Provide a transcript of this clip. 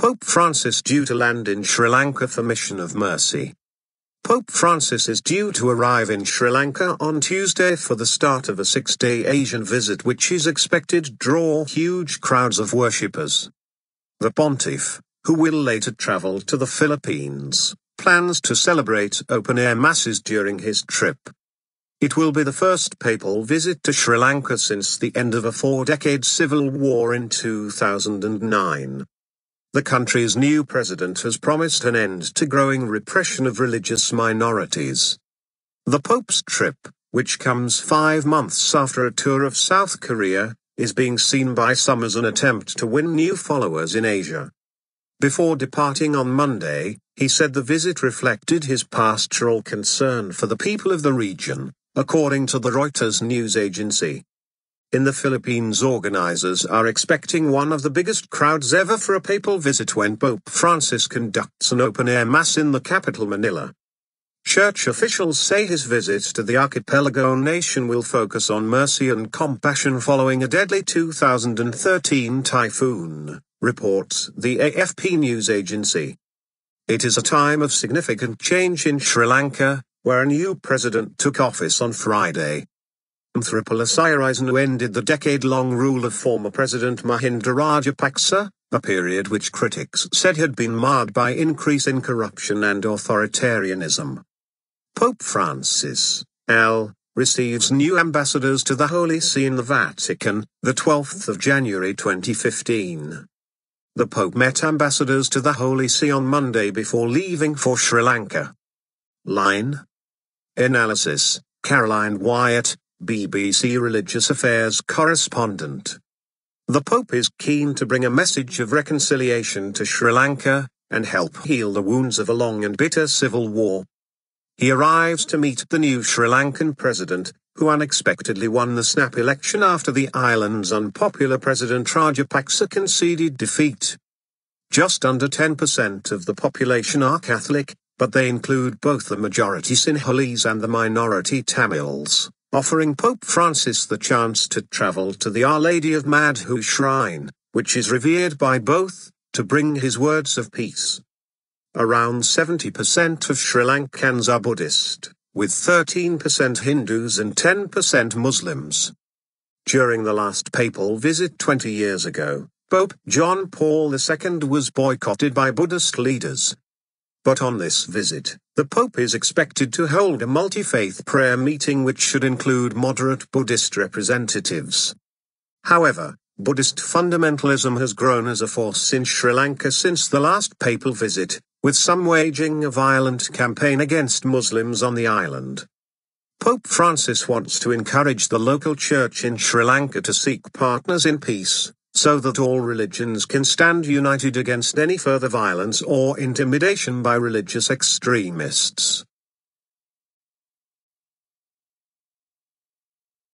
Pope Francis due to land in Sri Lanka for Mission of Mercy. Pope Francis is due to arrive in Sri Lanka on Tuesday for the start of a 6-day Asian visit which is expected to draw huge crowds of worshippers. The pontiff, who will later travel to the Philippines, plans to celebrate open-air masses during his trip. It will be the first papal visit to Sri Lanka since the end of a 4-decade civil war in 2009. The country's new president has promised an end to growing repression of religious minorities. The Pope's trip, which comes 5 months after a tour of South Korea, is being seen by some as an attempt to win new followers in Asia. Before departing on Monday, he said the visit reflected his pastoral concern for the people of the region, according to the Reuters news agency. In the Philippines, organizers are expecting one of the biggest crowds ever for a papal visit when Pope Francis conducts an open-air mass in the capital Manila. Church officials say his visit to the archipelago nation will focus on mercy and compassion following a deadly 2013 typhoon, reports the AFP news agency. It is a time of significant change in Sri Lanka, where a new president took office on Friday. Thripala Sirisanu ended the decade-long rule of former President Mahinda Rajapaksa, a period which critics said had been marred by increase in corruption and authoritarianism. Pope Francis, L., receives new ambassadors to the Holy See in the Vatican, the 12th of January 2015. The Pope met ambassadors to the Holy See on Monday before leaving for Sri Lanka. Line Analysis, Caroline Wyatt, BBC Religious Affairs correspondent. The Pope is keen to bring a message of reconciliation to Sri Lanka, and help heal the wounds of a long and bitter civil war. He arrives to meet the new Sri Lankan president, who unexpectedly won the snap election after the island's unpopular President Rajapaksa conceded defeat. Just under 10% of the population are Catholic, but they include both the majority Sinhalese and the minority Tamils, offering Pope Francis the chance to travel to the Our Lady of Madhu shrine, which is revered by both, to bring his words of peace. Around 70% of Sri Lankans are Buddhist, with 13% Hindus and 10% Muslims. During the last papal visit 20 years ago, Pope John Paul II was boycotted by Buddhist leaders. But on this visit, the Pope is expected to hold a multi-faith prayer meeting which should include moderate Buddhist representatives. However, Buddhist fundamentalism has grown as a force in Sri Lanka since the last papal visit, with some waging a violent campaign against Muslims on the island. Pope Francis wants to encourage the local church in Sri Lanka to seek partners in peace, so that all religions can stand united against any further violence or intimidation by religious extremists.